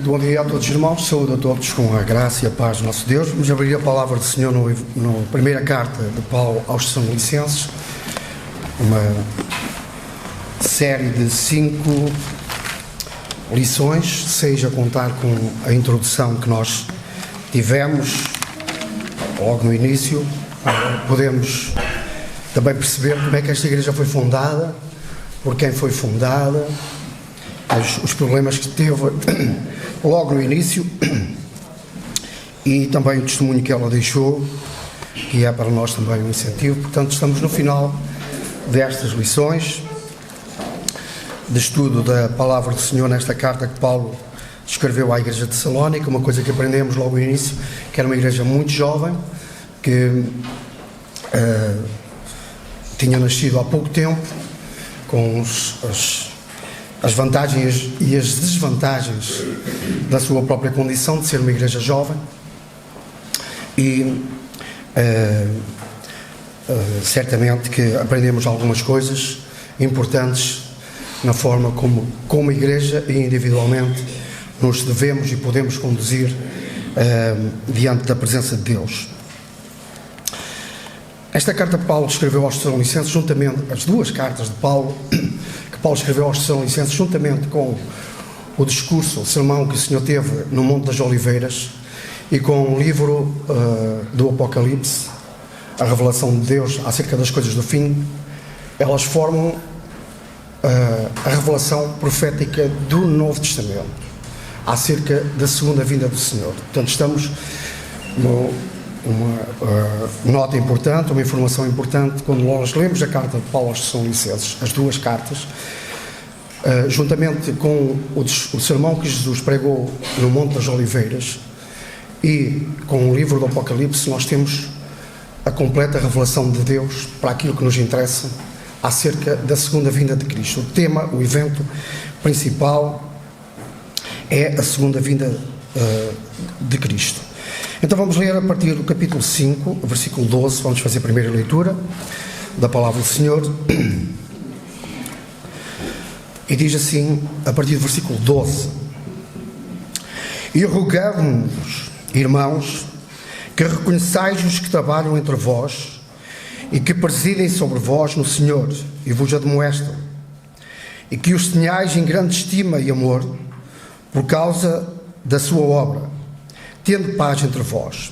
Muito bom dia a todos os irmãos, saúde a todos com a graça e a paz do nosso Deus. Vamos abrir a palavra do Senhor na primeira carta de Paulo aos Tessalonicenses, uma série de 5 lições, 6 a contar com a introdução que nós tivemos logo no início. Podemos também perceber como é que esta igreja foi fundada, por quem foi fundada, os problemas que teve logo no início e também o testemunho que ela deixou, que é para nós também um incentivo. Portanto, estamos no final destas lições de estudo da palavra do Senhor nesta carta que Paulo escreveu à igreja de Tessalónica. Uma coisa que aprendemos logo no início, que era uma igreja muito jovem, que tinha nascido há pouco tempo, com as vantagens e as desvantagens da sua própria condição de ser uma igreja jovem. E certamente que aprendemos algumas coisas importantes na forma como igreja e individualmente nos devemos e podemos conduzir diante da presença de Deus. Esta carta que Paulo escreveu aos Tessalonicenses, juntamente, as duas cartas de Paulo, que Paulo escreveu aos Tessalonicenses, juntamente com o discurso, o sermão que o Senhor teve no Monte das Oliveiras e com o livro do Apocalipse, a revelação de Deus acerca das coisas do fim, elas formam a revelação profética do Novo Testamento, acerca da segunda vinda do Senhor. Portanto, estamos uma nota importante, uma informação importante, quando nós lemos a carta de Paulo aos Tessalonicenses, as duas cartas, juntamente com o sermão que Jesus pregou no Monte das Oliveiras e com o livro do Apocalipse, nós temos a completa revelação de Deus para aquilo que nos interessa acerca da segunda vinda de Cristo. O tema, o evento principal é a segunda vinda de Cristo. Então vamos ler a partir do capítulo 5, versículo 12, vamos fazer a primeira leitura da palavra do Senhor. E diz assim, a partir do versículo 12: E rogamos-vos, irmãos, que reconheçais os que trabalham entre vós e que presidem sobre vós no Senhor e vos admoestam, e que os tenhais em grande estima e amor por causa da sua obra, tendo paz entre vós.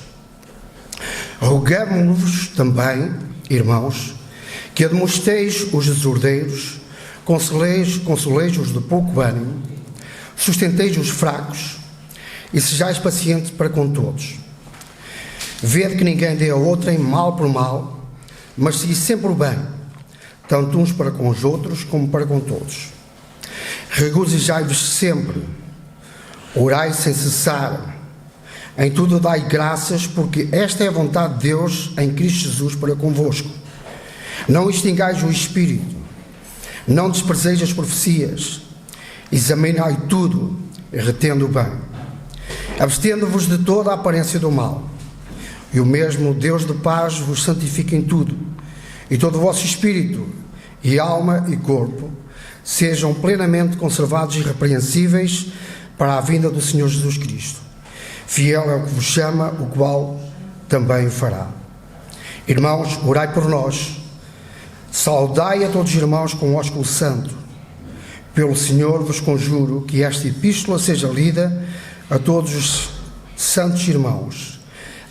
Rogamo-vos também, irmãos, que admoesteis os desordeiros, consoleis-os de pouco ânimo, sustenteis os fracos e sejais pacientes para com todos. Vede que ninguém dê a outrem mal por mal, mas segui sempre o bem, tanto uns para com os outros como para com todos. Regozijai-vos sempre, orai sem cessar, em tudo dai graças, porque esta é a vontade de Deus em Cristo Jesus para convosco. Não extingais o Espírito, não desprezeis as profecias, examinai tudo, retendo o bem. Abstendo-vos de toda a aparência do mal, e o mesmo Deus de paz vos santifique em tudo, e todo o vosso espírito, e alma e corpo, sejam plenamente conservados e irrepreensíveis para a vinda do Senhor Jesus Cristo. Fiel é o que vos chama, o qual também o fará. Irmãos, orai por nós. Saudai a todos os irmãos com ósculo santo. Pelo Senhor vos conjuro que esta epístola seja lida a todos os santos irmãos.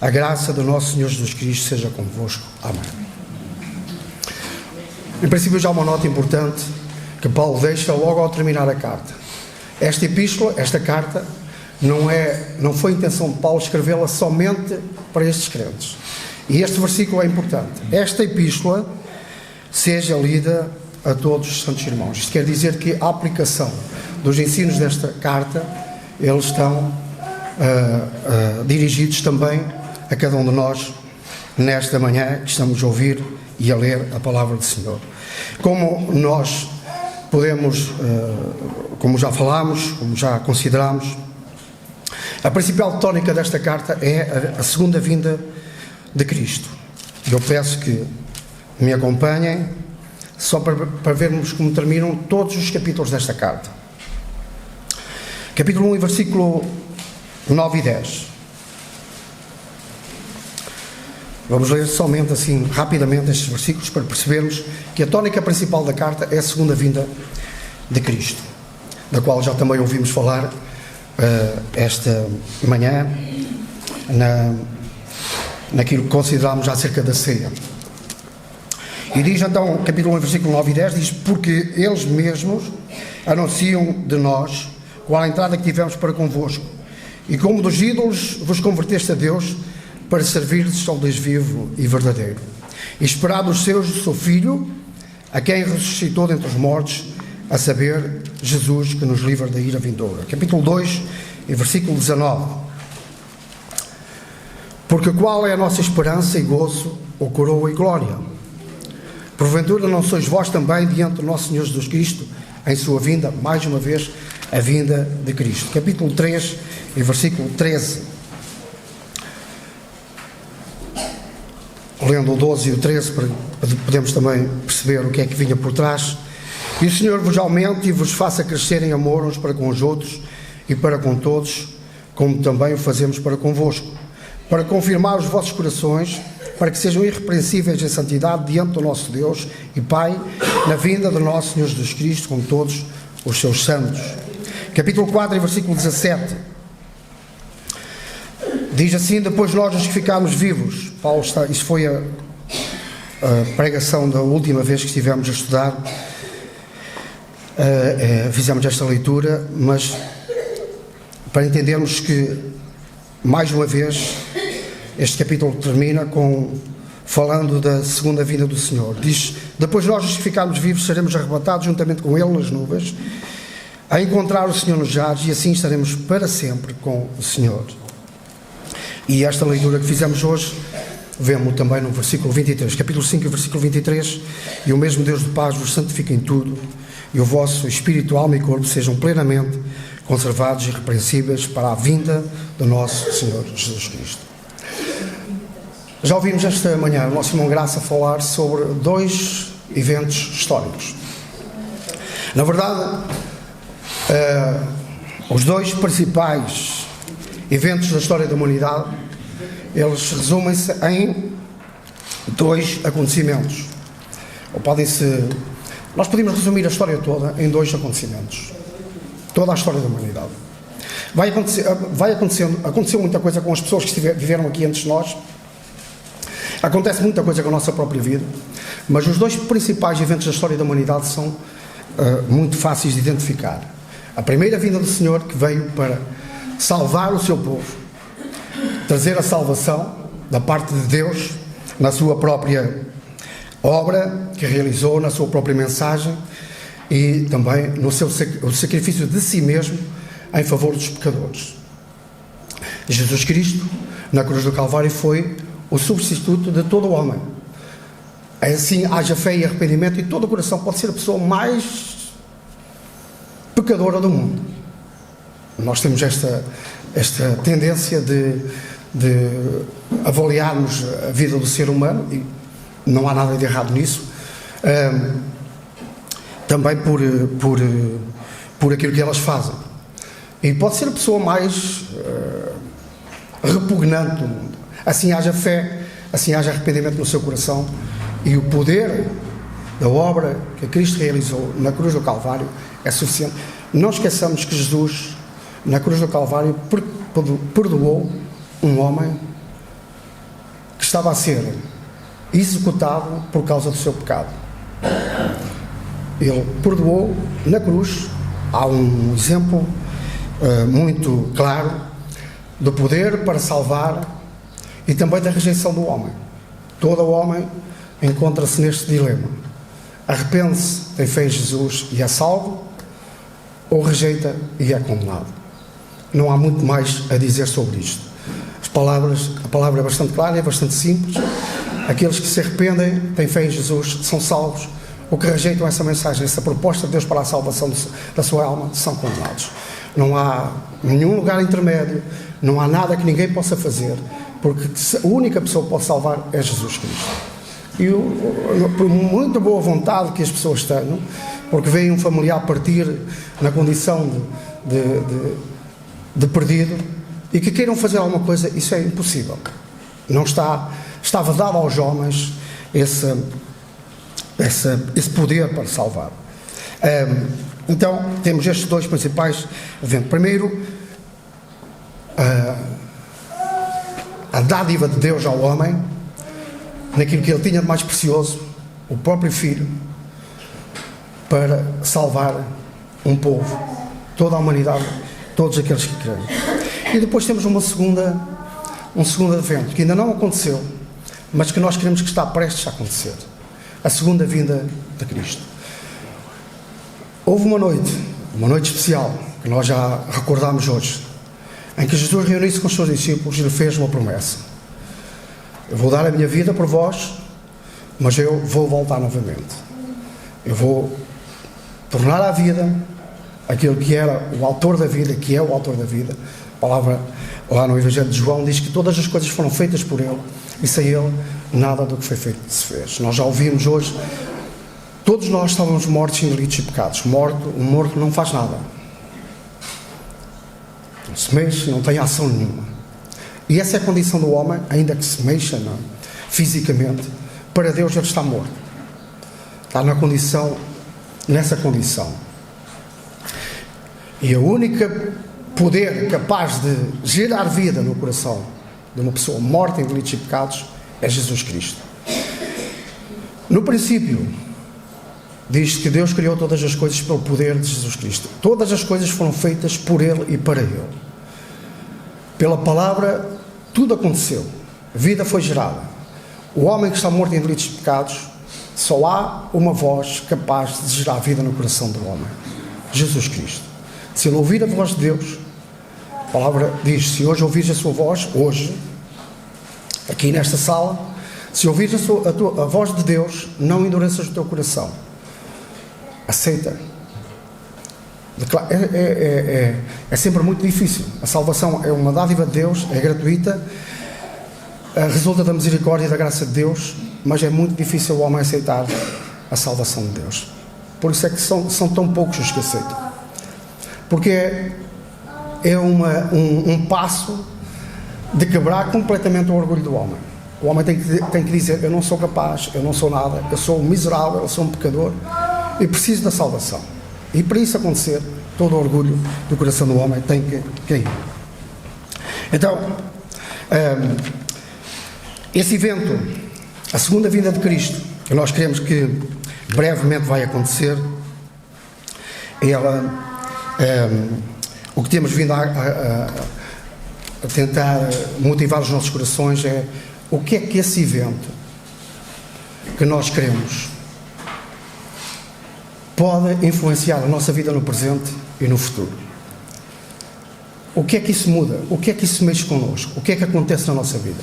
A graça do nosso Senhor Jesus Cristo seja convosco. Amém. Em princípio, já uma nota importante que Paulo deixa logo ao terminar a carta. Esta epístola, esta carta, não foi a intenção de Paulo escrevê-la somente para estes crentes. E este versículo é importante. Esta epístola seja lida a todos os santos irmãos. Isto quer dizer que a aplicação dos ensinos desta carta, eles estão dirigidos também a cada um de nós nesta manhã que estamos a ouvir e a ler a palavra do Senhor. Como nós podemos, como já falámos, como já consideramos, a principal tónica desta carta é a segunda vinda de Cristo. Eu peço que me acompanhem só para vermos como terminam todos os capítulos desta carta. capítulo 1 e versículo 9 e 10. Vamos ler somente assim, rapidamente, estes versículos para percebermos que a tónica principal da carta é a segunda vinda de Cristo, da qual já também ouvimos falar esta manhã, naquilo que considerámos acerca da ceia. E diz então, capítulo 1, versículo 9 e 10, diz: porque eles mesmos anunciam de nós qual a entrada que tivemos para convosco, e como dos ídolos vos converteste a Deus, para servir-vos ao Deus vivo e verdadeiro, e esperar dos seus o seu Filho, a quem ressuscitou dentre os mortos, a saber, Jesus, que nos livra da ira vindoura. Capítulo 2 e versículo 19. Porque qual é a nossa esperança e gozo, ou coroa e glória? Porventura não sois vós também diante do nosso Senhor Jesus Cristo, em sua vinda, mais uma vez, a vinda de Cristo. Capítulo 3 e versículo 13. Lendo o 12 e o 13, para podermos também perceber o que é que vinha por trás. E o Senhor vos aumente e vos faça crescer em amor uns para com os outros e para com todos, como também o fazemos para convosco, para confirmar os vossos corações, para que sejam irrepreensíveis em santidade diante do nosso Deus e Pai, na vinda do nosso Senhor Jesus Cristo, com todos os seus santos. Capítulo 4 e versículo 17. Diz assim: depois nós os que ficámos vivos. Paulo está, isso foi a pregação da última vez que estivemos a estudar, fizemos esta leitura, mas para entendermos que, mais uma vez, este capítulo termina falando da segunda vinda do Senhor. Diz: depois nós os que ficarmos vivos seremos arrebatados juntamente com Ele nas nuvens, a encontrar o Senhor nos ares, e assim estaremos para sempre com o Senhor. E esta leitura que fizemos hoje, vemos também no versículo 23, capítulo 5 e versículo 23, e o mesmo Deus de paz vos santifique em tudo, e o vosso espírito, alma e corpo sejam plenamente conservados e irrepreensíveis para a vinda do nosso Senhor Jesus Cristo. Já ouvimos esta manhã o nosso irmão Graça falar sobre dois eventos históricos. Na verdade, os dois principais eventos da história da humanidade, eles resumem-se em dois acontecimentos. Nós podemos resumir a história toda em dois acontecimentos. Toda a história da humanidade. Aconteceu muita coisa com as pessoas que viveram aqui antes de nós. Acontece muita coisa com a nossa própria vida. Mas os dois principais eventos da história da humanidade são muito fáceis de identificar. A primeira vinda do Senhor, que veio para salvar o seu povo, trazer a salvação da parte de Deus na sua própria obra que realizou, na sua própria mensagem, e também no o sacrifício de si mesmo em favor dos pecadores. Jesus Cristo, na cruz do Calvário, foi o substituto de todo o homem. Assim haja fé e arrependimento, e todo o coração pode ser a pessoa mais pecadora do mundo. Nós temos esta tendência de avaliarmos a vida do ser humano, e não há nada de errado nisso, também por aquilo que elas fazem. E pode ser a pessoa mais repugnante do mundo. Assim haja fé, assim haja arrependimento no seu coração, e o poder da obra que Cristo realizou na cruz do Calvário é suficiente. Não esqueçamos que Jesus, na cruz do Calvário, perdoou um homem que estava a ser executado por causa do seu pecado. Ele perdoou na cruz. Há um exemplo muito claro do poder para salvar e também da rejeição do homem. Todo o homem encontra-se neste dilema: arrepende-se, tem fé em Jesus e é salvo, ou rejeita e é condenado. Não há muito mais a dizer sobre isto. A palavra é bastante clara, é bastante simples. Aqueles que se arrependem, têm fé em Jesus, são salvos. Os que rejeitam essa mensagem, essa proposta de Deus para a salvação da sua alma, são condenados. Não há nenhum lugar intermédio, não há nada que ninguém possa fazer, porque a única pessoa que pode salvar é Jesus Cristo. E por muita boa vontade que as pessoas tenham, porque veem um familiar partir na condição de perdido e que queiram fazer alguma coisa, isso é impossível. Não estava dado aos homens esse poder para salvar. Então, temos estes dois principais eventos. Primeiro, a dádiva de Deus ao homem, naquilo que ele tinha de mais precioso, o próprio Filho, para salvar um povo, toda a humanidade, todos aqueles que creem. E depois temos um segundo evento, que ainda não aconteceu, mas que nós queremos que está prestes a acontecer. A segunda vinda de Cristo. Houve uma noite especial, que nós já recordámos hoje, em que Jesus reuniu-se com os seus discípulos e lhe fez uma promessa: eu vou dar a minha vida por vós, mas eu vou voltar novamente. Eu vou tornar à vida aquele que era o autor da vida, que é o autor da vida. A palavra lá no Evangelho de João diz que todas as coisas foram feitas por ele, e sem ele nada do que foi feito se fez. Nós já ouvimos hoje, todos nós estávamos mortos em delitos e pecados. Um morto não faz nada, não se mexe, não tem ação nenhuma. E essa é a condição do homem, ainda que se mexa fisicamente. Para Deus ele está morto, está nessa condição. E o único poder capaz de gerar vida no coração de uma pessoa morta em delitos e pecados é Jesus Cristo. No princípio, diz que Deus criou todas as coisas pelo poder de Jesus Cristo. Todas as coisas foram feitas por Ele e para Ele. Pela palavra, tudo aconteceu. A vida foi gerada. O homem que está morto em delitos e pecados, só há uma voz capaz de gerar vida no coração do homem: Jesus Cristo. Se ele ouvir a voz de Deus, a palavra diz: se hoje ouvires a sua voz, hoje, aqui nesta sala, se ouvires a voz de Deus, não endureças o teu coração. Aceita. É sempre muito difícil. A salvação é uma dádiva de Deus, é gratuita, resulta da misericórdia e da graça de Deus, mas é muito difícil o homem aceitar a salvação de Deus. Por isso é que são tão poucos os que aceitam. Porque é um passo de quebrar completamente o orgulho do homem. O homem tem que dizer: eu não sou capaz, eu não sou nada, eu sou miserável, eu sou um pecador e preciso da salvação. E para isso acontecer, todo o orgulho do coração do homem tem que cair. Então, esse evento, a segunda vinda de Cristo, que nós queremos que brevemente vai acontecer, o que temos vindo a tentar motivar os nossos corações é: o que é que esse evento que nós queremos pode influenciar a nossa vida no presente e no futuro? O que é que isso muda? O que é que isso mexe connosco? O que é que acontece na nossa vida?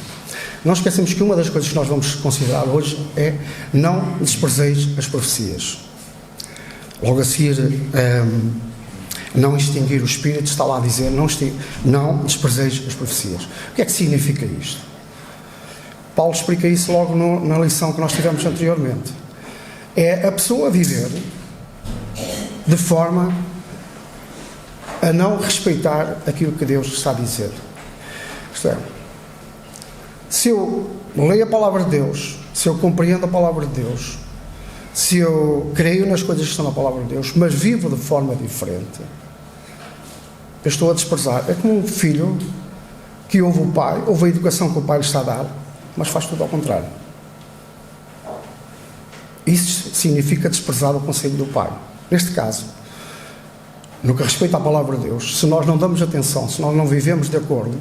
Não esquecemos que uma das coisas que nós vamos considerar hoje é: não desprezeis as profecias. Logo a seguir, não extinguir o Espírito, está lá a dizer: não desprezeis as profecias. O que é que significa isto? Paulo explica isso logo na lição que nós tivemos anteriormente. É a pessoa viver de forma a não respeitar aquilo que Deus está a dizer. Isto é, se eu leio a palavra de Deus, se eu compreendo a palavra de Deus, se eu creio nas coisas que estão na palavra de Deus, mas vivo de forma diferente, eu estou a desprezar. É como um filho que ouve o pai, ouve a educação que o pai lhe está a dar, mas faz tudo ao contrário. Isso significa desprezar o conselho do pai. Neste caso, no que respeita à palavra de Deus, se nós não damos atenção, se nós não vivemos de acordo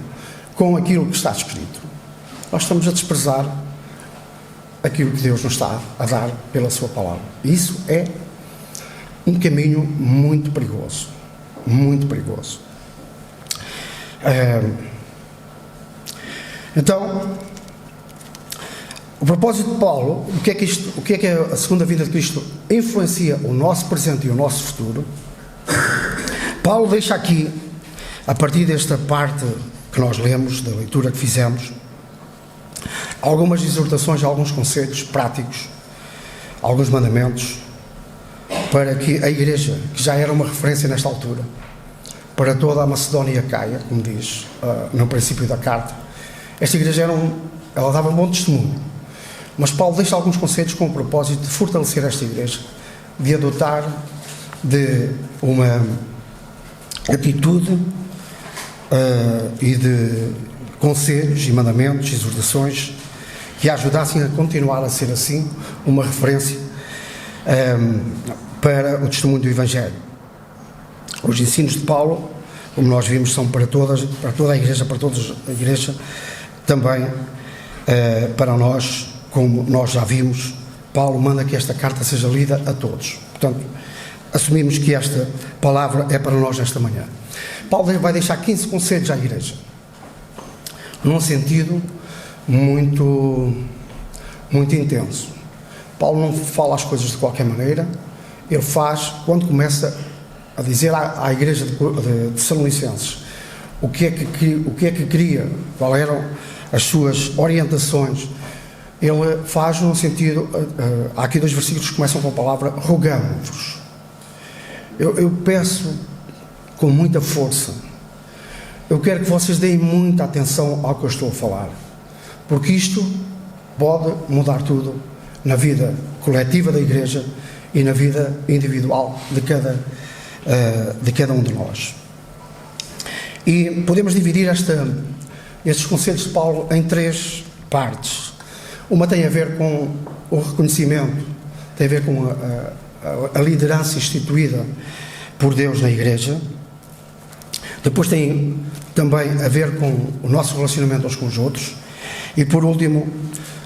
com aquilo que está escrito, nós estamos a desprezar aquilo que Deus nos está a dar pela sua palavra. E isso é um caminho muito perigoso. Muito perigoso. Então, o propósito de Paulo, o que é que a segunda vinda de Cristo influencia o nosso presente e o nosso futuro? Paulo deixa aqui, a partir desta parte que nós lemos, da leitura que fizemos, algumas exortações, alguns conselhos práticos, alguns mandamentos, para que a igreja, que já era uma referência nesta altura, para toda a Macedónia e Acaia, como diz no princípio da carta. Esta igreja ela dava um bom testemunho, mas Paulo deixa alguns conselhos com o propósito de fortalecer esta igreja, de adotar de uma atitude e de conselhos e mandamentos e exortações que a ajudassem a continuar a ser assim uma referência para o testemunho do Evangelho. Os ensinos de Paulo, como nós vimos, são para toda a igreja, para toda a igreja, também para nós, como nós já vimos. Paulo manda que esta carta seja lida a todos. Portanto, assumimos que esta palavra é para nós nesta manhã. Paulo vai deixar 15 conselhos à igreja, num sentido muito intenso. Paulo não fala as coisas de qualquer maneira, ele faz, quando começa a dizer à igreja de Tessalonicenses o que é que queria, quais eram as suas orientações, ele faz num sentido, há aqui 2 versículos que começam com a palavra rogamos-vos. Eu peço com muita força, eu quero que vocês deem muita atenção ao que eu estou a falar, porque isto pode mudar tudo na vida coletiva da igreja e na vida individual de cada um de nós. E podemos dividir estes conselhos de Paulo em 3 partes. Uma tem a ver com o reconhecimento, tem a ver com a liderança instituída por Deus na igreja. Depois tem também a ver com o nosso relacionamento uns com os outros. E por último,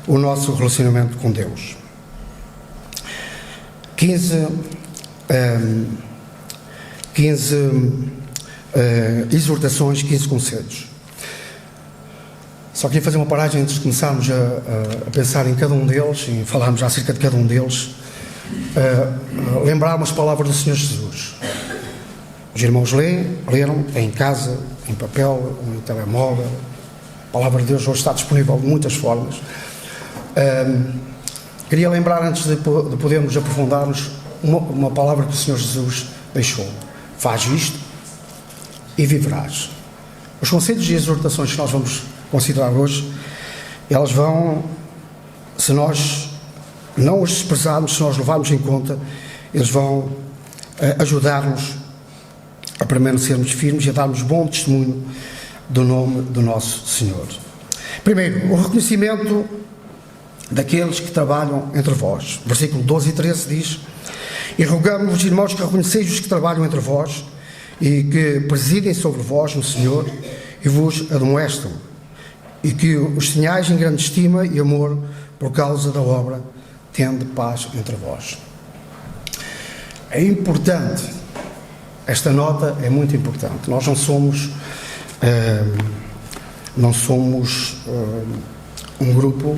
o nosso relacionamento com Deus. 15 exortações, 15 conselhos. Só queria fazer uma paragem antes de começarmos a pensar em cada um deles, e falarmos acerca de cada um deles, lembrar umas palavras do Senhor Jesus. Os irmãos leram em casa, em papel, em telemóvel. A palavra de Deus hoje está disponível de muitas formas. Queria lembrar, antes de podermos aprofundar-nos, uma palavra que o Senhor Jesus deixou: faz isto e viverás. Os conselhos e exortações que nós vamos considerar hoje, elas vão, se nós não os desprezarmos, se nós levarmos em conta, eles vão ajudar-nos a permanecermos firmes e a darmos bom testemunho do nome do nosso Senhor. Primeiro, o reconhecimento daqueles que trabalham entre vós. Versículo 12 e 13 diz: e rogamos-vos, irmãos, que reconheceis os que trabalham entre vós e que presidem sobre vós no Senhor e vos admoestam, e que os tenhais em grande estima e amor por causa da obra, tende paz entre vós. É importante, esta nota é muito importante. Nós não somos um grupo.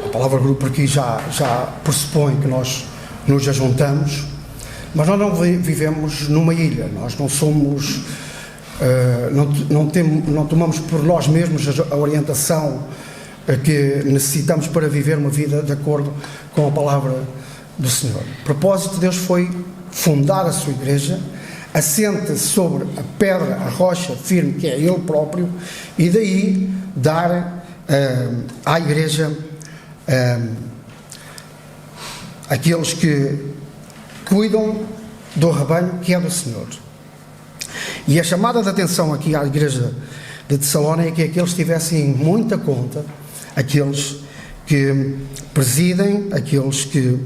A palavra grupo aqui já pressupõe que nós nos ajuntamos, mas nós não vivemos numa ilha. Nós não somos, não tomamos por nós mesmos a orientação que necessitamos para viver uma vida de acordo com a palavra do Senhor. O propósito de Deus foi fundar a sua igreja, assente sobre a pedra, a rocha firme que é Ele próprio, e daí dar à igreja aqueles que cuidam do rebanho que é do Senhor. E a chamada de atenção aqui à igreja de Tessalónica é que aqueles tivessem em muita conta, aqueles que presidem, aqueles que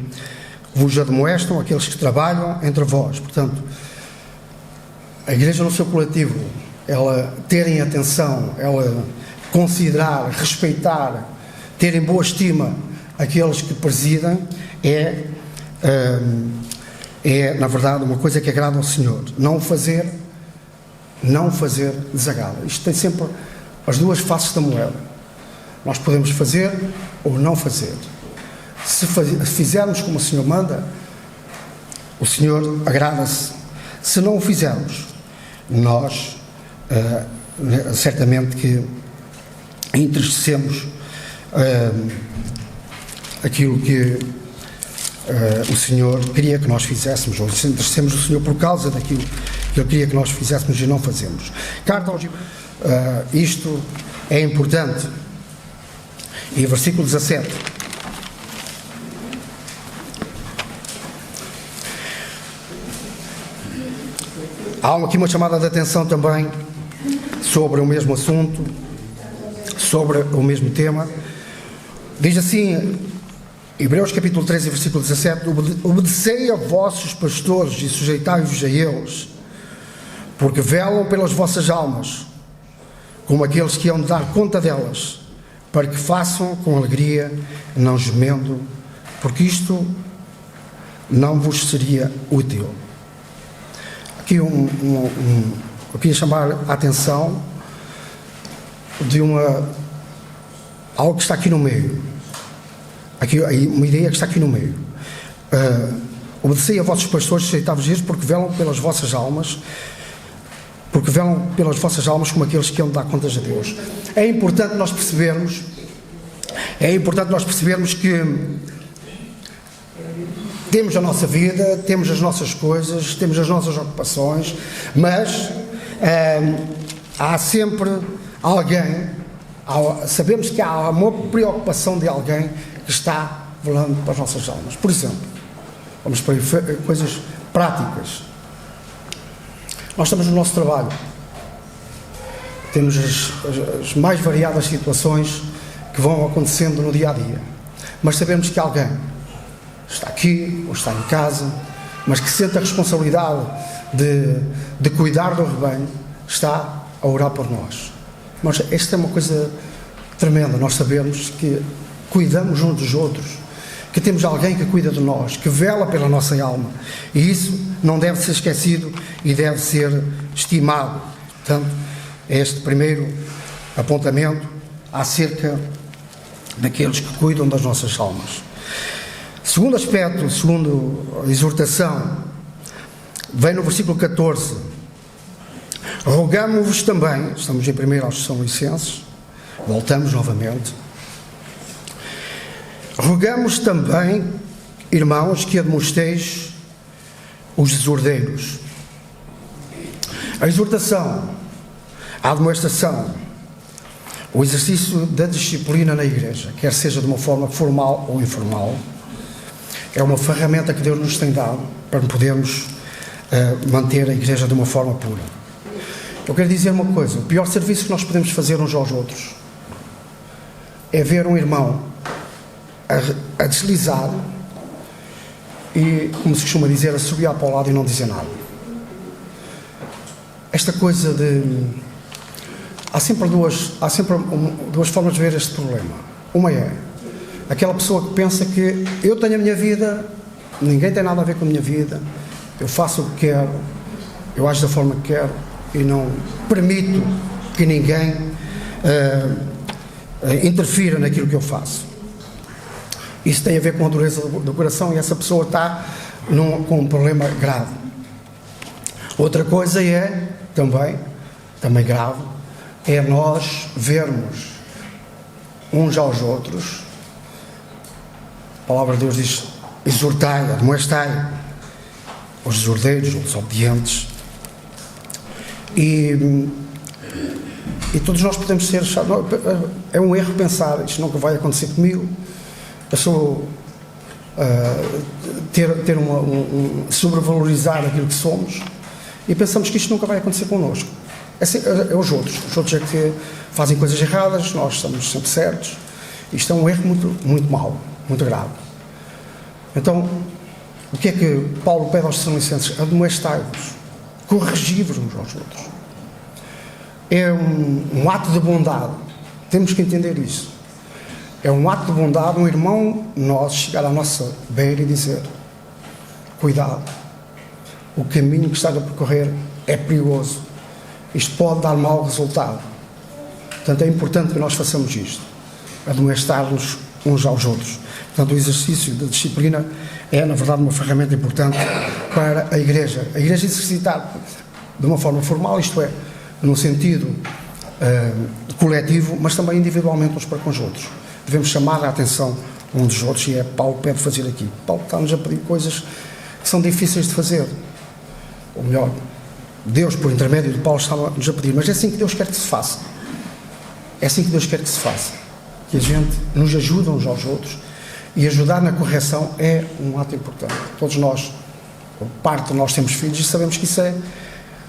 vos admoestam, aqueles que trabalham entre vós. Portanto, a igreja no seu coletivo, ela terem atenção, ela considerar, respeitar, ter em boa estima aqueles que presidem, é na verdade uma coisa que agrada ao Senhor. Não fazer desagrada. Isto tem sempre as duas faces da moeda. Nós podemos fazer ou não fazer. Se fizermos como o Senhor manda, o Senhor agrada-se. Se não o fizermos, nós certamente que entristecemos aquilo que o Senhor queria que nós fizéssemos, ou entristecemos o Senhor por causa daquilo que Ele queria que nós fizéssemos e não fazemos. Carta aos Hebreus, isto é importante. E versículo 17. Há aqui uma chamada de atenção também sobre o mesmo assunto, sobre o mesmo tema. Diz assim, Hebreus capítulo 13, versículo 17: obedecei a vossos pastores e sujeitai-vos a eles, porque velam pelas vossas almas, como aqueles que hão de dar conta delas, para que façam com alegria, não gemendo, porque isto não vos seria útil. Aqui eu queria chamar a atenção de algo que está aqui no meio. Aqui, uma ideia que está aqui no meio. Obedecei a vossos pastores, sujeitai-vos a eles, porque velam pelas vossas almas, como aqueles que hão de dar contas a Deus. É importante nós percebermos que temos a nossa vida, temos as nossas coisas, temos as nossas ocupações, mas há sempre alguém, sabemos que há uma preocupação de alguém que está velando para as nossas almas. Por exemplo, vamos para coisas práticas. Nós estamos no nosso trabalho, temos as mais variadas situações que vão acontecendo no dia a dia, mas sabemos que alguém está aqui ou está em casa, mas que sente a responsabilidade de cuidar do rebanho, está a orar por nós. Mas esta é uma coisa tremenda, nós sabemos que cuidamos uns dos outros, que temos alguém que cuida de nós, que vela pela nossa alma, e isso não deve ser esquecido e deve ser estimado. Portanto, é este primeiro apontamento acerca daqueles que cuidam das nossas almas. Segundo aspecto, segundo a exortação, vem no versículo 14: rogamo-vos também, estamos em 1 aos Tessalonicenses, voltamos novamente, rogamos também, irmãos, que admoesteis os desordeiros. A exortação, a admoestação, o exercício da disciplina na igreja, quer seja de uma forma formal ou informal, é uma ferramenta que Deus nos tem dado para podermos manter a igreja de uma forma pura. Eu quero dizer uma coisa: o pior serviço que nós podemos fazer uns aos outros é ver um irmão a deslizar e, como se costuma dizer, a subir para o lado e não dizer nada. Esta coisa de... Há sempre duas formas de ver este problema. Uma é aquela pessoa que pensa que eu tenho a minha vida, ninguém tem nada a ver com a minha vida, eu faço o que quero, eu ajo da forma que quero e não permito que ninguém interfira naquilo que eu faço. Isso tem a ver com a dureza do coração e essa pessoa está com um problema grave. Outra coisa é, também grave, é nós vermos uns aos outros. A palavra de Deus diz: exortai, admoestai os desordeiros, os desobedientes. E todos nós podemos ser... É um erro pensar, isto nunca vai acontecer comigo. Eu sou... sobrevalorizar aquilo que somos e pensamos que isto nunca vai acontecer connosco. É os outros é que fazem coisas erradas, nós estamos sempre certos. Isto é um erro muito, muito mau, muito grave. Então, o que é que Paulo pede aos Tessalonicenses? Admoestai-vos, corrigi-vos uns aos outros. É um ato de bondade, temos que entender isso. É um ato de bondade, um irmão nosso chegar à nossa beira e dizer: cuidado, o caminho que estás a percorrer é perigoso, isto pode dar mau resultado. Portanto, é importante que nós façamos isto, admoestar-nos uns aos outros. Portanto, o exercício da disciplina é, na verdade, uma ferramenta importante para a igreja. A igreja exercitar de uma forma formal, isto é, no sentido coletivo, mas também individualmente uns para com os outros. Devemos chamar a atenção uns dos outros, e é Paulo pede fazer aqui. Paulo está-nos a pedir coisas que são difíceis de fazer. Ou melhor, Deus, por intermédio de Paulo, estava-nos a pedir, mas é assim que Deus quer que se faça. É assim que Deus quer que se faça. Que a gente nos ajude uns aos outros, e ajudar na correção é um ato importante. Todos nós, parte de nós temos filhos e sabemos que isso é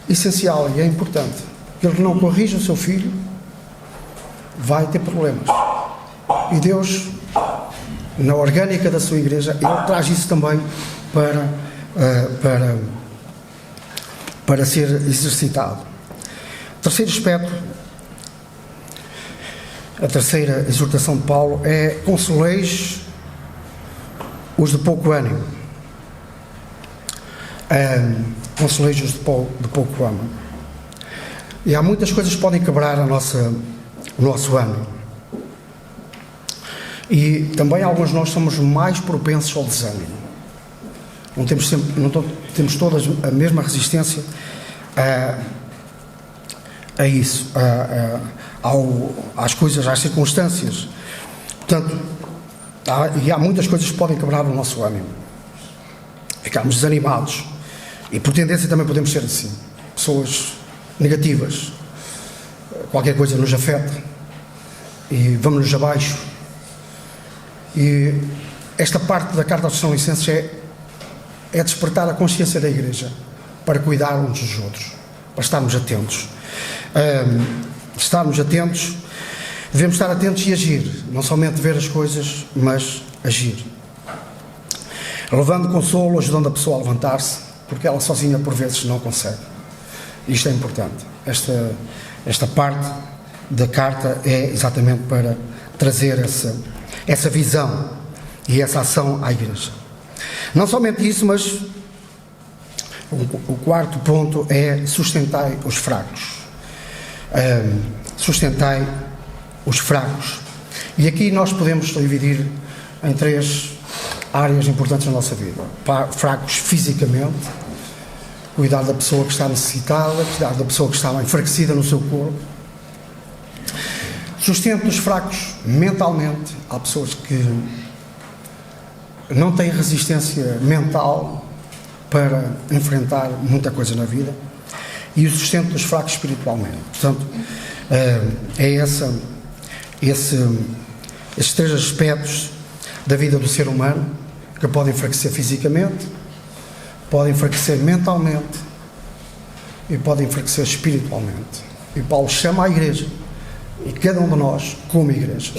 essencial e é importante. Aquele que não corrige o seu filho vai ter problemas. E Deus, na orgânica da sua igreja, Ele traz isso também para ser exercitado. Terceiro aspecto, a terceira exortação de Paulo é: consoleis os de pouco ânimo. Consoleis os de pouco ânimo. E há muitas coisas que podem quebrar o nosso ânimo. E também alguns de nós somos mais propensos ao desânimo. Não temos todas a mesma resistência a isso, às coisas, às circunstâncias. Portanto, há muitas coisas que podem quebrar o nosso ânimo. Ficarmos desanimados. E por tendência também podemos ser assim. Pessoas negativas. Qualquer coisa nos afeta e vamos-nos abaixo. E esta parte da carta aos Tessalonicenses é despertar a consciência da igreja para cuidar uns dos outros, para estarmos atentos. Devemos estar atentos e agir, não somente ver as coisas, mas agir. Levando consolo, ajudando a pessoa a levantar-se, porque ela sozinha por vezes não consegue. Isto é importante. Esta parte da carta é exatamente para trazer essa visão e essa ação à igreja. Não somente isso, mas o quarto ponto é: sustentai os fracos. Sustentai os fracos. E aqui nós podemos dividir em três áreas importantes na nossa vida. Fracos fisicamente, cuidar da pessoa que está necessitada, cuidar da pessoa que está enfraquecida no seu corpo. Sustento os fracos mentalmente. Há pessoas que não têm resistência mental para enfrentar muita coisa na vida. E o sustento dos fracos espiritualmente. Portanto, esses três aspectos da vida do ser humano, que podem enfraquecer fisicamente, podem enfraquecer mentalmente e podem enfraquecer espiritualmente. E Paulo chama a igreja, e cada um de nós como igreja,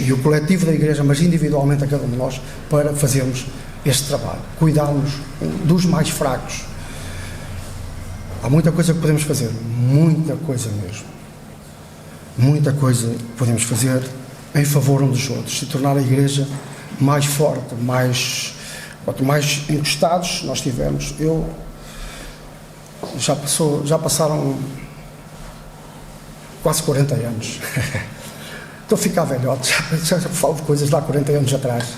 e o coletivo da igreja, mas individualmente a cada um de nós, para fazermos este trabalho, cuidarmos dos mais fracos. Há muita coisa que podemos fazer, muita coisa mesmo. Muita coisa que podemos fazer em favor uns dos outros, e tornar a igreja mais forte, quanto mais encostados nós tivermos. Já passaram quase 40 anos. Estou a ficar velhote, já falo de coisas de há 40 anos atrás.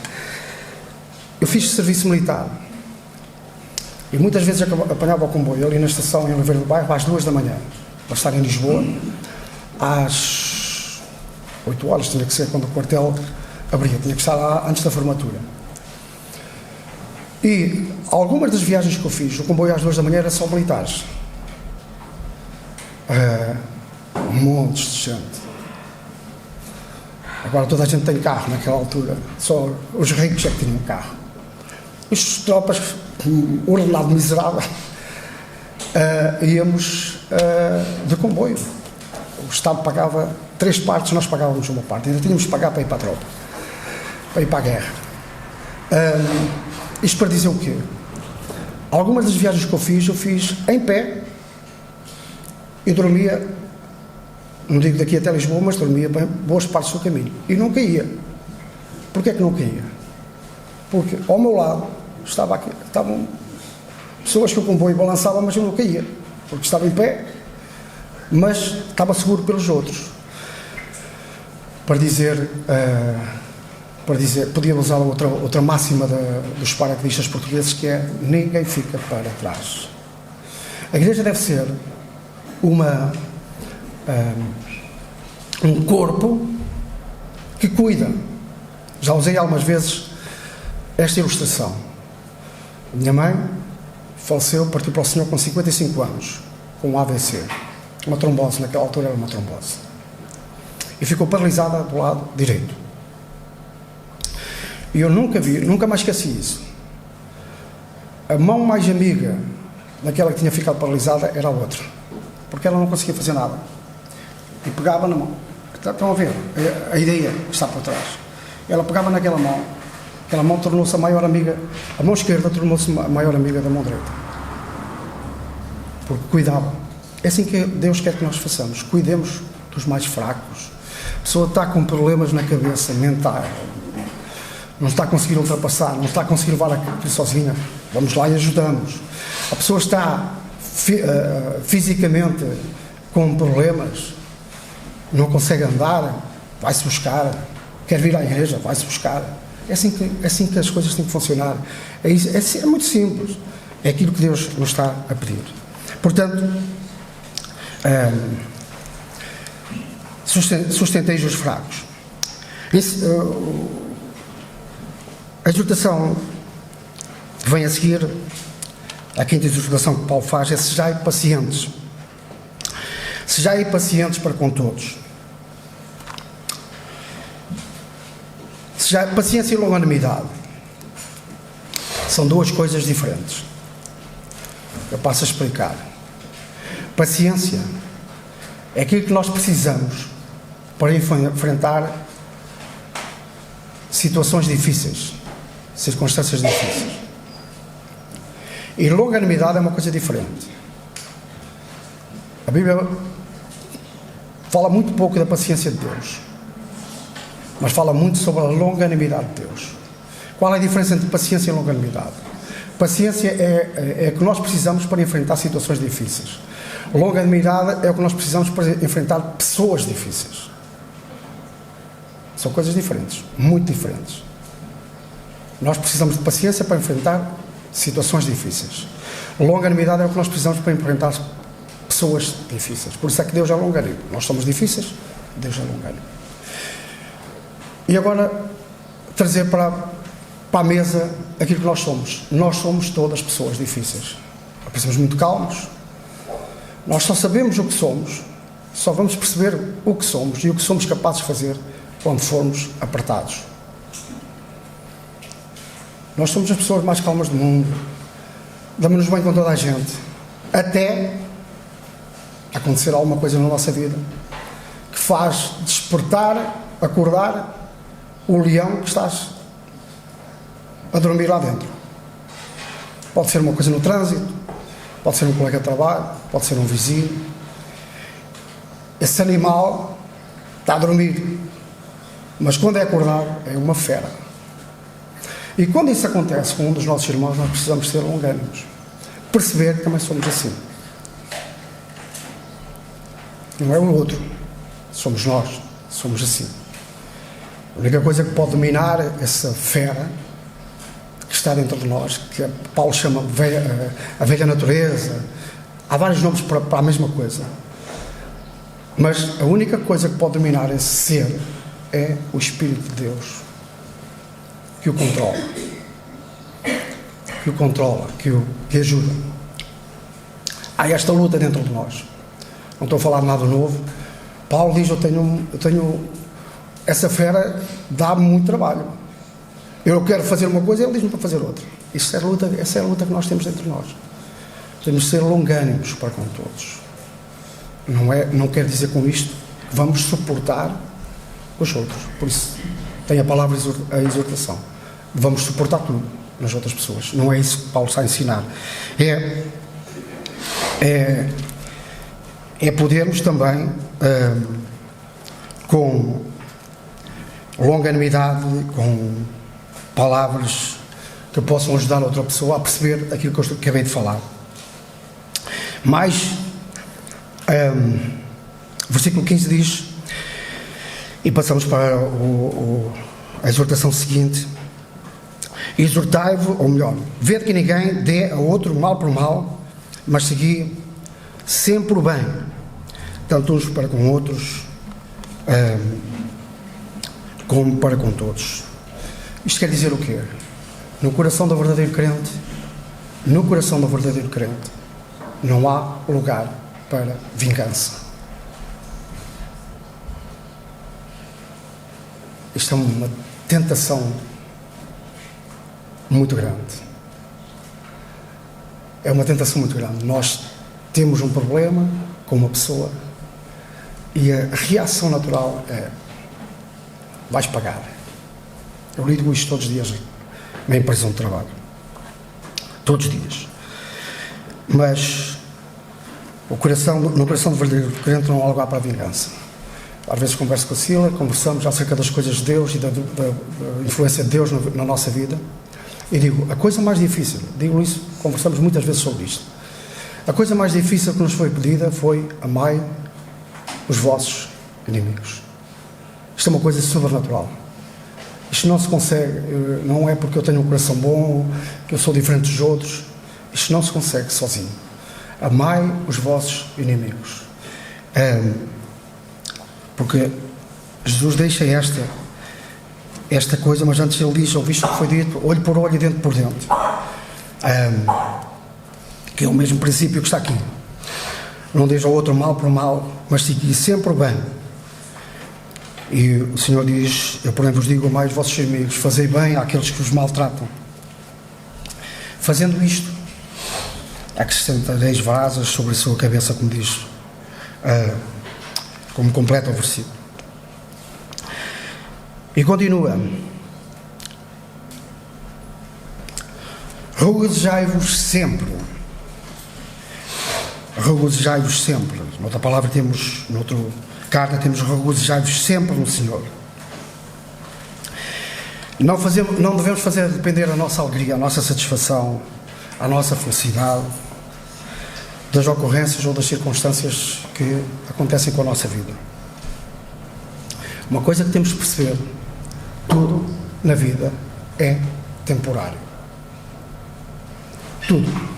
Eu fiz serviço militar. E muitas vezes apanhava o comboio ali na estação em Oliveira do Bairro às 2 da manhã, para estar em Lisboa, às 8 horas, tinha que ser quando o quartel abria, tinha que estar lá antes da formatura. E algumas das viagens que eu fiz, o comboio às 2 da manhã era só militares. Montes de gente. Agora toda a gente tem carro naquela altura, só os ricos é que tinham carro. Os tropas, um ordenado miserável, íamos de comboio. O Estado pagava 3 partes, nós pagávamos uma parte, ainda tínhamos que pagar para ir para a tropa, para ir para a guerra. Isto para dizer o quê? Algumas das viagens que eu fiz em pé, e dormia, não digo daqui até Lisboa, mas dormia bem boas partes do caminho, e não caía. Porquê que não caía? Porque ao meu lado estavam pessoas que o comboio balançava, mas eu não caía, porque estava em pé, mas estava seguro pelos outros. Para dizer, podia usar outra máxima dos paraquedistas portugueses, que é: ninguém fica para trás. A igreja deve ser um corpo que cuida. Já usei algumas vezes esta ilustração. Minha mãe faleceu, partiu para o Senhor com 55 anos. com um AVC, uma trombose, naquela altura era uma trombose, e ficou paralisada do lado direito. E eu nunca mais esqueci isso. A mão mais amiga daquela que tinha ficado paralisada era a outra, porque ela não conseguia fazer nada, e pegava na mão. Estão a ver a ideia que está por trás? Ela pegava naquela mão, aquela mão tornou-se a maior amiga, a mão esquerda tornou-se a maior amiga da mão direita, porque cuidava. É assim que Deus quer que nós façamos, cuidemos dos mais fracos. A pessoa está com problemas na cabeça, mental, não está a conseguir ultrapassar, não está a conseguir levar aquilo sozinha, vamos lá e ajudamos. A pessoa está fisicamente com problemas, não consegue andar, vai-se buscar, quer vir à igreja, vai-se buscar. É assim que as coisas têm que funcionar. É muito simples, é aquilo que Deus nos está a pedir. Portanto, sustenteis os fracos. A exortação que vem a seguir, a quinta exortação que Paulo faz, é: sejai pacientes. Sejai pacientes para com todos. Paciência e longanimidade são duas coisas diferentes. Eu passo a explicar. Paciência é aquilo que nós precisamos para enfrentar situações difíceis, circunstâncias difíceis. E longanimidade é uma coisa diferente. A Bíblia fala muito pouco da paciência de Deus, mas fala muito sobre a longanimidade de Deus. Qual é a diferença entre paciência e longanimidade? Paciência é o que nós precisamos para enfrentar situações difíceis. Longanimidade é o que nós precisamos para enfrentar pessoas difíceis. São coisas diferentes, muito diferentes. Nós precisamos de paciência para enfrentar situações difíceis. Longanimidade é o que nós precisamos para enfrentar pessoas difíceis. Por isso é que Deus é longânimo. Nós somos difíceis, Deus é longânimo. E agora, trazer para a mesa aquilo que nós somos. Nós somos todas pessoas difíceis. Nós somos muito calmos. Nós só sabemos o que somos, só vamos perceber o que somos e o que somos capazes de fazer quando formos apertados. Nós somos as pessoas mais calmas do mundo. Damos-nos bem com toda a gente. Até acontecer alguma coisa na nossa vida que faz despertar, acordar o leão que estás a dormir lá dentro. Pode ser uma coisa no trânsito, pode ser um colega de trabalho, pode ser um vizinho. Esse animal está a dormir, mas quando é acordar é uma fera. E quando isso acontece com um dos nossos irmãos, nós precisamos ser longânimos, perceber que também somos assim. Não é o outro, somos nós, somos assim. A única coisa que pode dominar essa fera que está dentro de nós, que Paulo chama a velha natureza, há vários nomes para a mesma coisa, mas a única coisa que pode dominar esse ser é o Espírito de Deus, que o controla, que ajuda. Há esta luta dentro de nós. Não estou a falar de nada novo. Paulo diz: eu tenho essa fera, dá-me muito trabalho. Eu quero fazer uma coisa e ele diz-me para fazer outra. Essa é a luta que nós temos dentro de nós. Temos de ser longânimos para com todos. Não quer dizer com isto que vamos suportar os outros. Por isso tem a palavra a exortação. Vamos suportar tudo nas outras pessoas. Não é isso que Paulo está a ensinar. É podermos também, com longanimidade, com palavras que possam ajudar a outra pessoa a perceber aquilo que eu acabei de falar. Mas, versículo 15 diz, e passamos para a exortação seguinte: exortai-vos, ou melhor, vede que ninguém dê a outro mal por mal, mas segui sempre o bem, tanto uns para com outros, como para com todos. Isto quer dizer o quê? No coração do verdadeiro crente, não há lugar para vingança. Isto é uma tentação muito grande. É uma tentação muito grande. Nós temos um problema com uma pessoa e a reação natural é: vais pagar. Eu lido isto todos os dias na empresa onde trabalho. Todos os dias. Mas no coração do verdadeiro crente não há lugar para a vingança. Às vezes converso com a Cília, conversamos acerca das coisas de Deus e da influência de Deus na nossa vida. E digo, a coisa mais difícil, digo isso, conversamos muitas vezes sobre isto. A coisa mais difícil que nos foi pedida foi: amai os vossos inimigos. Isto é uma coisa sobrenatural. Isto não se consegue, não é porque eu tenho um coração bom, que eu sou diferente dos outros. Isto não se consegue sozinho. Amai os vossos inimigos. Porque Jesus deixa esta coisa, mas antes ele diz: ouviste o que foi dito, olho por olho e dente por dente. Que é o mesmo princípio que está aqui. Não diz ao outro mal por mal, mas segui sempre o bem. E o Senhor diz: eu porém vos digo, amai os vossos inimigos, fazei bem àqueles que vos maltratam. Fazendo isto, acrescentareis brasas sobre a sua cabeça, como diz, como completa o versículo. E continua: regozijai-vos sempre. Regozijai-vos sempre. Noutra palavra temos, noutra carta temos: regozijai-vos sempre no Senhor. Não devemos fazer depender a nossa alegria, a nossa satisfação, a nossa felicidade das ocorrências ou das circunstâncias que acontecem com a nossa vida. Uma coisa que temos de perceber: tudo na vida é temporário. Tudo.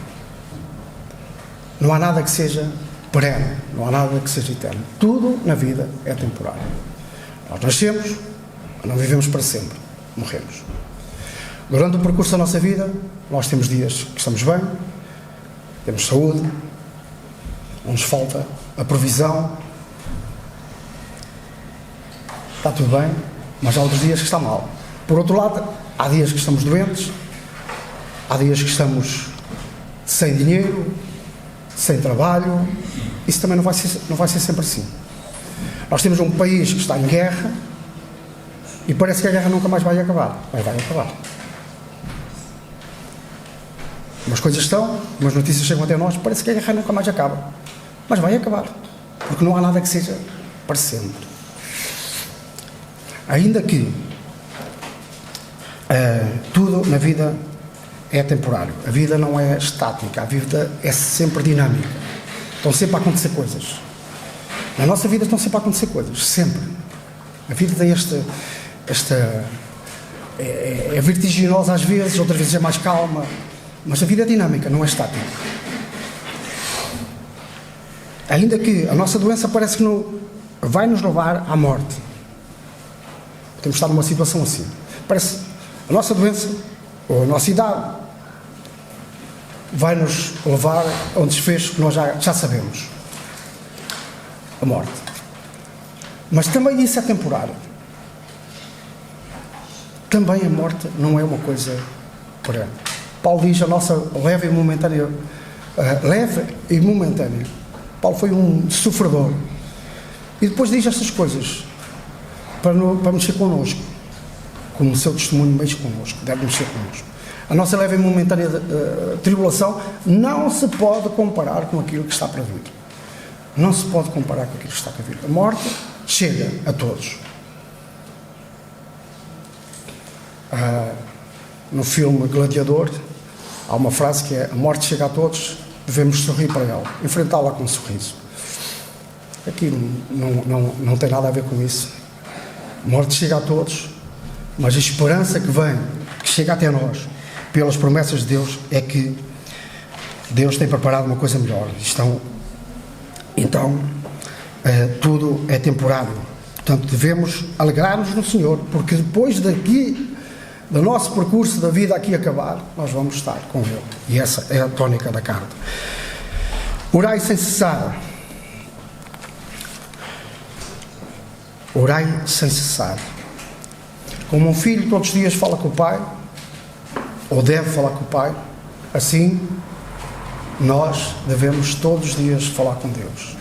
Não há nada que seja perene, não há nada que seja eterno. Tudo na vida é temporário. Nós nascemos, mas não vivemos para sempre. Morremos. Durante o percurso da nossa vida, nós temos dias que estamos bem, temos saúde, não nos falta a provisão, está tudo bem, mas há outros dias que está mal. Por outro lado, há dias que estamos doentes, há dias que estamos sem dinheiro, sem trabalho. Isso também não vai ser sempre assim. Nós temos um país que está em guerra e parece que a guerra nunca mais vai acabar. Mas vai acabar. Umas coisas estão, umas notícias chegam até nós, parece que a guerra nunca mais acaba. Mas vai acabar. Porque não há nada que seja para sempre. Ainda que tudo na vida é temporário. A vida não é estática. A vida é sempre dinâmica. Estão sempre a acontecer coisas. Na nossa vida estão sempre a acontecer coisas. Sempre. A vida tem é vertiginosa às vezes, outras vezes é mais calma. Mas a vida é dinâmica, não é estática. Ainda que a nossa doença parece que vai nos levar à morte. Podemos estar numa situação assim. Parece a nossa doença, ou a nossa idade, vai nos levar a um desfecho que nós já sabemos. A morte. Mas também isso é temporário. Também a morte não é uma coisa perene. Paulo diz: a nossa leve e momentânea. Paulo foi um sofredor. E depois diz estas coisas para mexer connosco. Como o seu testemunho mexe connosco, deve mexer connosco. A nossa leve e momentânea tribulação não se pode comparar com aquilo que está para vir. Não se pode comparar com aquilo que está para vir. A morte chega a todos. No filme Gladiador, há uma frase que é: a morte chega a todos, devemos sorrir para ela, enfrentá-la com um sorriso. Aqui não tem nada a ver com isso. A morte chega a todos, mas a esperança que chega até nós, pelas promessas de Deus, é que Deus tem preparado uma coisa melhor. Então, tudo é temporário. Portanto, devemos alegrar-nos no Senhor, porque depois do nosso percurso da vida aqui acabar, nós vamos estar com Ele. E essa é a tónica da carta. Orai sem cessar. Orai sem cessar. Como um filho todos os dias fala com o pai, ou deve falar com o pai, assim nós devemos todos os dias falar com Deus.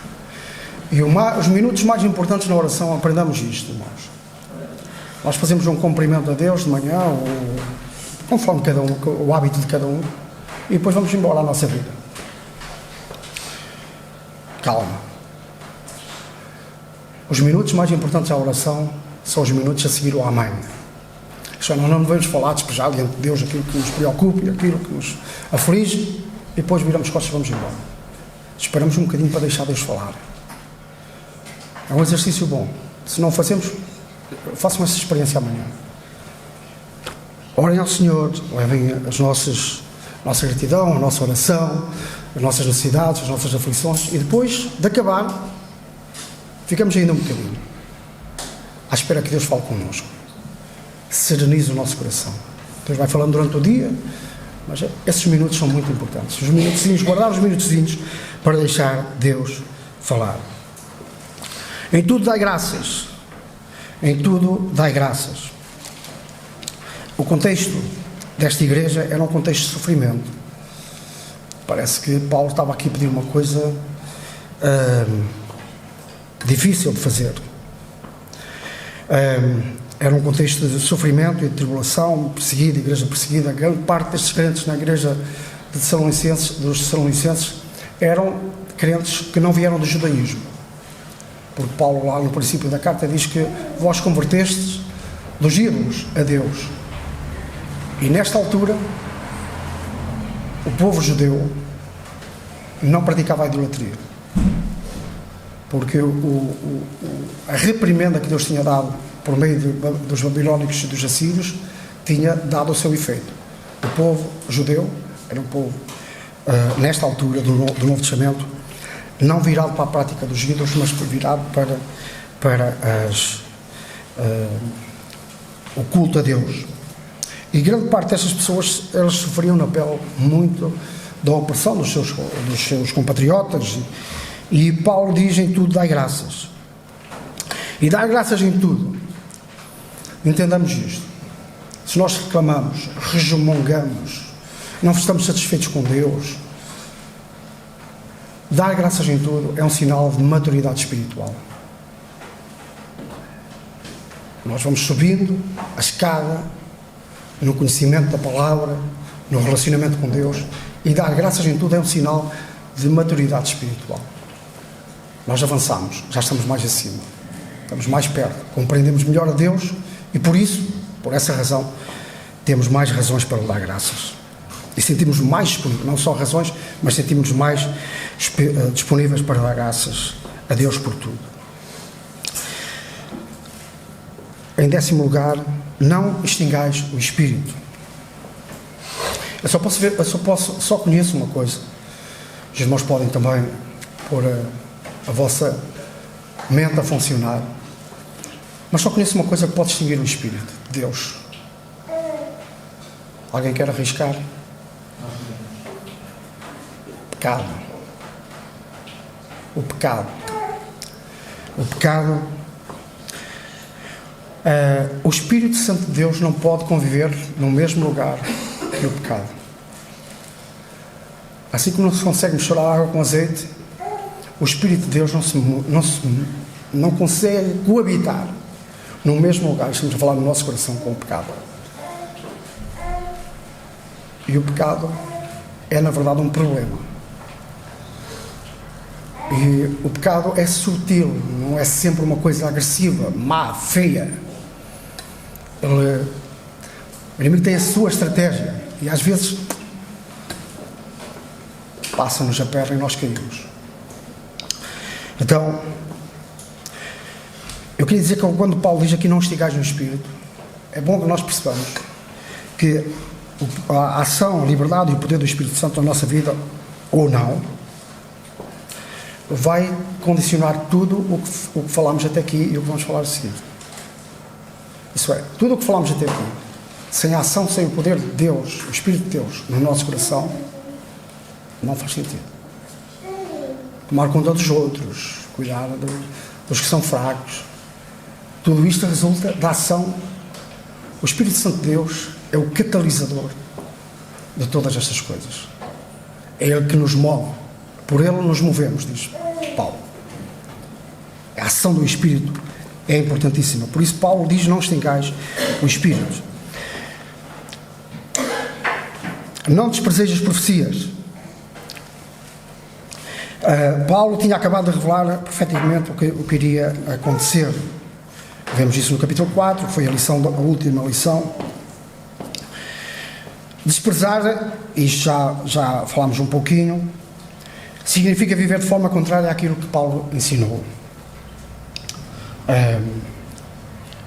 E os minutos mais importantes na oração, aprendamos isto, irmãos. Nós fazemos um cumprimento a Deus de manhã, ou conforme cada um, o hábito de cada um, e depois vamos embora à nossa vida. Calma. Os minutos mais importantes da oração são os minutos a seguir o amém. Nós não devemos falar, despejar diante de Deus aquilo que nos preocupa e aquilo que nos aflige, e depois viramos costas e vamos embora. Esperamos um bocadinho para deixar Deus falar. É um exercício bom. Se não fazemos, façam essa experiência amanhã. Orem ao Senhor, levem as nossa gratidão, a nossa oração, as nossas necessidades, as nossas aflições, e depois de acabar, ficamos ainda um bocadinho à espera que Deus fale connosco. Serenize o nosso coração. Deus vai falando durante o dia, mas esses minutos são muito importantes. Os minutozinhos, guardar os minutozinhos para deixar Deus falar. Em tudo dai graças. Em tudo dai graças. O contexto desta igreja era um contexto de sofrimento. Parece que Paulo estava aqui a pedir uma coisa difícil de fazer. Era um contexto de sofrimento e de tribulação, igreja perseguida. Grande parte destes crentes na igreja dos Tessalonicenses eram crentes que não vieram do judaísmo. Porque Paulo, lá no princípio da carta, diz que vós convertestes dos ídolos a Deus. E nesta altura, o povo judeu não praticava a idolatria. Porque a reprimenda que Deus tinha dado por meio dos babilónicos e dos assírios tinha dado o seu efeito. O povo judeu era um povo, nesta altura do Novo Testamento, não virado para a prática dos ídolos, mas virado para o culto a Deus. E grande parte dessas pessoas, elas sofriam na pele muito da opressão dos seus compatriotas, e Paulo diz: em tudo dai graças. E dar graças em tudo. Entendamos isto. Se nós reclamamos, resmungamos, não estamos satisfeitos com Deus, dar graças em tudo é um sinal de maturidade espiritual. Nós vamos subindo a escada no conhecimento da palavra, no relacionamento com Deus, e dar graças em tudo é um sinal de maturidade espiritual. Nós avançamos, já estamos mais acima, estamos mais perto, compreendemos melhor a Deus, e por essa razão, temos mais razões para dar graças. E sentimos mais disponíveis, não só razões, mas sentimos mais disponíveis para dar graças a Deus por tudo. Em 10º lugar, não extingais o Espírito. Eu só conheço uma coisa. Os irmãos podem também pôr a vossa mente a funcionar. Mas só conheço uma coisa que pode extinguir o Espírito: Deus. Alguém quer arriscar? Pecado. O pecado. O Espírito Santo de Deus não pode conviver no mesmo lugar que o pecado. Assim como não se consegue misturar água com azeite, o Espírito de Deus não consegue coabitar no mesmo lugar. Estamos a falar no nosso coração com o pecado. E o pecado é, na verdade, um problema. E o pecado é sutil, não é sempre uma coisa agressiva, má, feia. O inimigo tem a sua estratégia e às vezes passa-nos a perna e nós caímos. Então, eu queria dizer que quando Paulo diz aqui não estigais no Espírito, é bom que nós percebamos que a ação, a liberdade e o poder do Espírito Santo na nossa vida, ou não, vai condicionar tudo o que falámos até aqui e o que vamos falar a seguir. Isso é, tudo o que falámos até aqui, sem a ação, sem o poder de Deus, o Espírito de Deus no nosso coração, não faz sentido. Tomar conta dos outros, cuidar dos que são fracos, Tudo isto resulta da ação. O Espírito Santo de Deus é o catalisador de todas estas coisas. É Ele que nos move. Por Ele nos movemos, diz Paulo. A ação do Espírito é importantíssima. Por isso Paulo diz: não extingais o Espírito. Não desprezeis as profecias. Paulo tinha acabado de revelar profeticamente o que iria acontecer. Vemos isso no capítulo 4, foi a última lição. Desprezar, e já falámos um pouquinho, significa viver de forma contrária àquilo que Paulo ensinou.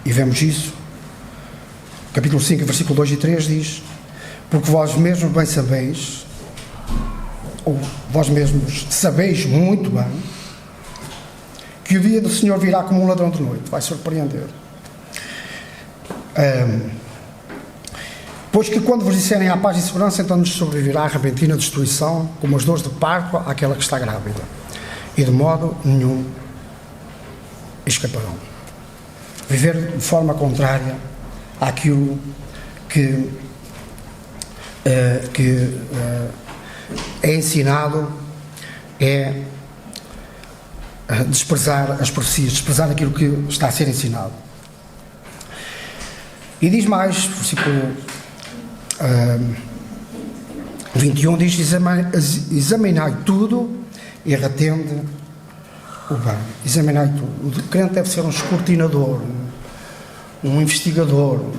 E vemos isso. Capítulo 5, versículo 2 e 3 diz: porque vós mesmos bem sabeis, ou vós mesmos sabeis muito bem, que o dia do Senhor virá como um ladrão de noite, vai surpreender. Pois que quando vos disserem a paz e segurança, então nos sobrevirá a repentina destruição, como as dores de parto àquela que está grávida, e de modo nenhum escaparão. Viver de forma contrária àquilo que é ensinado é desprezar as profecias, desprezar aquilo que está a ser ensinado. E diz mais, versículo 21 diz: examinai tudo e retende o bem. Examinai tudo. O crente deve ser um escrutinador, um investigador, uma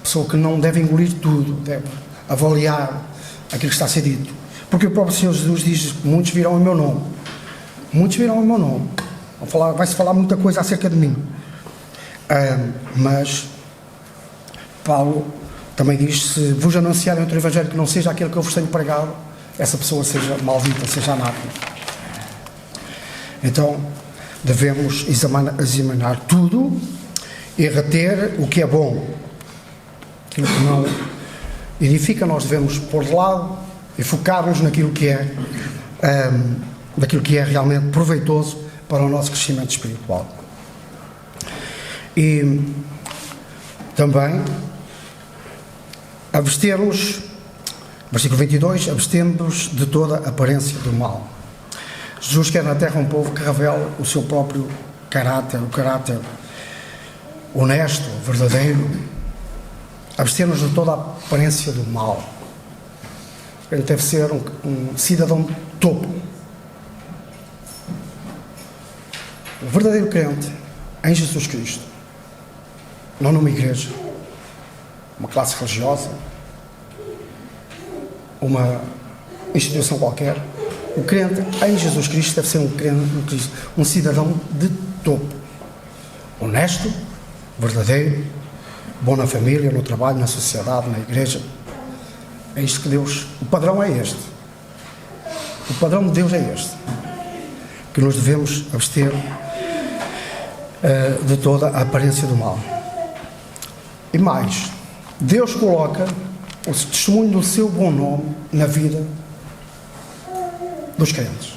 pessoa que não deve engolir tudo, deve avaliar aquilo que está a ser dito. Porque o próprio Senhor Jesus diz: muitos virão em meu nome. Muitos virão em meu nome. Vai-se falar muita coisa acerca de mim. Mas Paulo também diz: se vos anunciarem outro evangelho que não seja aquele que eu vos tenho pregado, essa pessoa seja maldita, seja anátema. Então devemos examinar tudo e reter o que é bom. Aquilo que não edifica, nós devemos pôr de lado e focar-nos naquilo que é realmente proveitoso para o nosso crescimento espiritual. E também abster-nos, versículo 22, abstendo-nos de toda aparência do mal. Jesus quer na terra um povo que revele o seu próprio caráter, o caráter honesto, verdadeiro. Abster-nos de toda a aparência do mal. Ele deve ser um cidadão de topo. O verdadeiro crente em Jesus Cristo, não numa igreja, uma classe religiosa, uma instituição qualquer. O crente em Jesus Cristo deve ser um cidadão de topo. Honesto, verdadeiro, bom na família, no trabalho, na sociedade, na igreja. É isto que Deus... O padrão é este. O padrão de Deus é este. Que nos devemos abster de toda a aparência do mal. E mais, Deus coloca o testemunho do seu bom nome na vida dos crentes.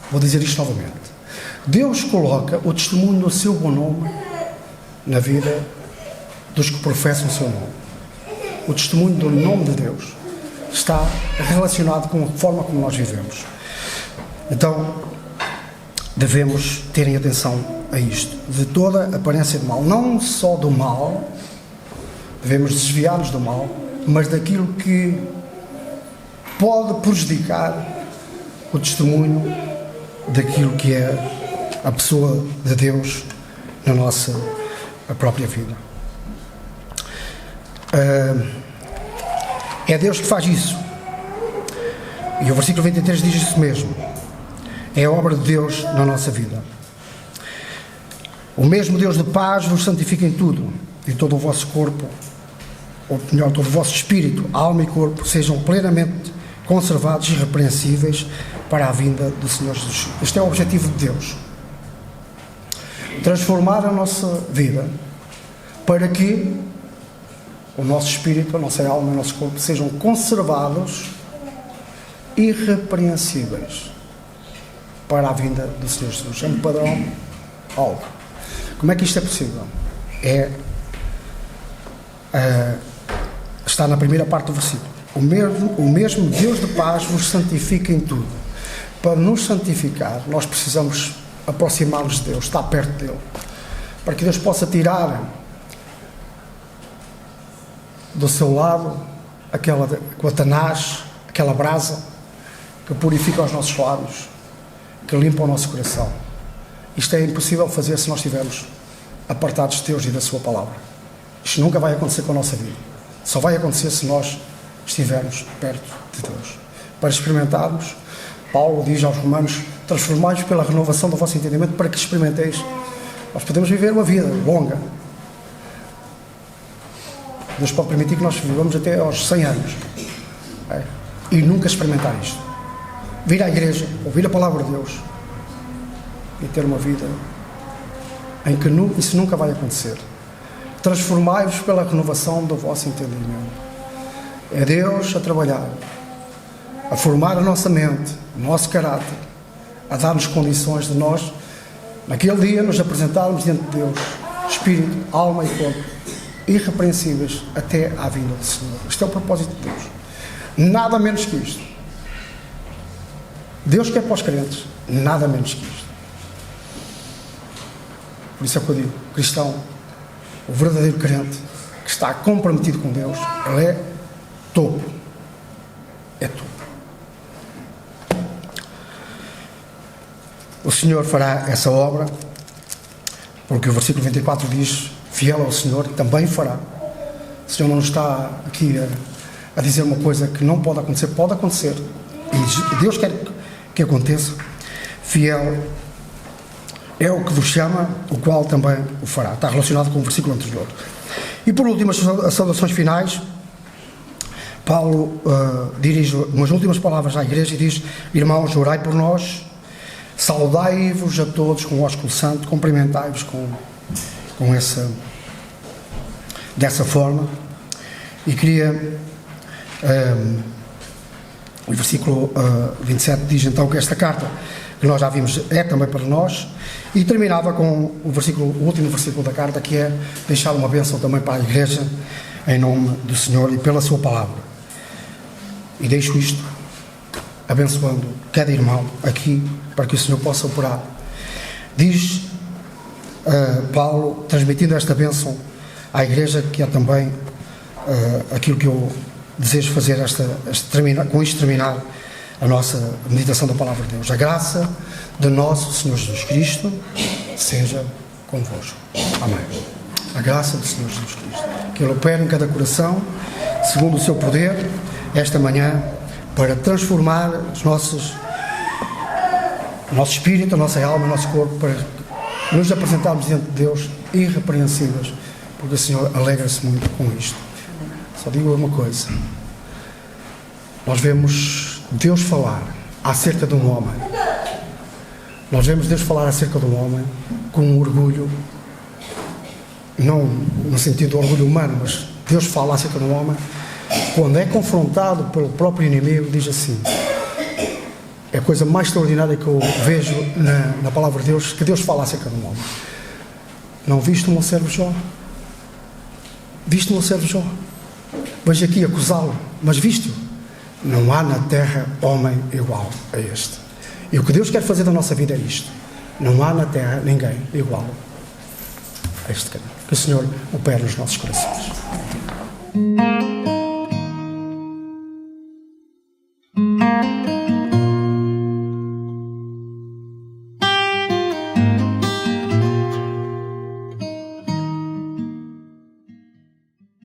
Vou dizer isto novamente. Deus coloca o testemunho do seu bom nome na vida dos que professam o seu nome. O testemunho do nome de Deus está relacionado com a forma como nós vivemos. Então, devemos terem atenção a isto, de toda a aparência do mal, não só do mal, devemos desviar-nos do mal, mas daquilo que pode prejudicar o testemunho daquilo que é a pessoa de Deus na nossa própria vida. É Deus que faz isso. E o versículo 23 diz isso mesmo. É a obra de Deus na nossa vida. O mesmo Deus de paz vos santifica em tudo, e todo o vosso corpo, ou melhor, todo o vosso espírito, alma e corpo, sejam plenamente conservados e irrepreensíveis para a vinda do Senhor Jesus. Este é o objetivo de Deus. Transformar a nossa vida para que o nosso espírito, a nossa alma e o nosso corpo sejam conservados irrepreensíveis para a vinda do Senhor Jesus. É um padrão alto. Como é que isto é possível? Está na primeira parte do versículo. O mesmo Deus de paz vos santifica em tudo. Para nos santificar, nós precisamos aproximar-nos de Deus, estar perto dele, para que Deus possa tirar do seu lado aquela tenaz, aquela brasa que purifica os nossos lábios, que limpa o nosso coração. Isto é impossível fazer se nós estivermos apartados de Deus e da sua palavra. Isto nunca vai acontecer com a nossa vida. Só vai acontecer se nós estivermos perto de Deus. Para experimentarmos, Paulo diz aos Romanos: transformai-vos pela renovação do vosso entendimento, para que experimenteis. Nós podemos viver uma vida longa. Deus pode permitir que nós vivamos até aos 100 anos. E nunca experimentar isto. Vir à igreja, ouvir a palavra de Deus e ter uma vida em que isso nunca vai acontecer. Transformai-vos pela renovação do vosso entendimento. É Deus a trabalhar, a formar a nossa mente, o nosso caráter, a dar-nos condições de nós, naquele dia, nos apresentarmos diante de Deus, espírito, alma e corpo, irrepreensíveis até à vinda do Senhor. Isto é o propósito de Deus. Nada menos que isto. Deus quer para os crentes nada menos que isto. Por isso é que eu digo, o cristão, o verdadeiro crente, que está comprometido com Deus, ele é topo. É topo. O Senhor fará essa obra, porque o versículo 24 diz: fiel ao Senhor, também fará. O Senhor não está aqui a dizer uma coisa que não pode acontecer. Pode acontecer. E Deus quer que aconteça. Fiel é o que vos chama, o qual também o fará. Está relacionado com o versículo anterior. E por último, as saudações finais. Paulo dirige umas últimas palavras à igreja e diz: irmãos, orai por nós, saudai-vos a todos com o ósculo santo, cumprimentai-vos dessa forma. E queria o versículo 27 diz então que esta carta que nós já vimos é também para nós, e terminava com o último versículo da carta, que é deixar uma bênção também para a igreja em nome do Senhor e pela sua palavra. E deixo isto abençoando cada irmão aqui, para que o Senhor possa operar. Diz Paulo, transmitindo esta bênção à igreja, que é também aquilo que eu desejo fazer, com isto terminar a nossa meditação da palavra de Deus. A graça de nosso Senhor Jesus Cristo seja convosco. Amém. A graça do Senhor Jesus Cristo, que Ele opere em cada coração, segundo o seu poder, esta manhã, para transformar o nosso espírito, a nossa alma, o nosso corpo, para nos apresentarmos diante de Deus irrepreensíveis, porque o Senhor alegra-se muito com isto. Só digo uma coisa: nós vemos Deus falar acerca de um homem. Nós vemos Deus falar acerca de um homem com um orgulho, não no sentido do orgulho humano, mas Deus fala acerca de um homem, quando é confrontado pelo próprio inimigo, diz assim: é a coisa mais extraordinária que eu vejo na palavra de Deus, que Deus fala acerca de um homem. Não viste o meu servo Jó? Viste o meu servo Jó? Vejo aqui acusá-lo, mas viste-o? Não há na terra homem igual a este. E o que Deus quer fazer da nossa vida é isto: não há na terra ninguém igual a este caminho. Que o Senhor opere nos nossos corações.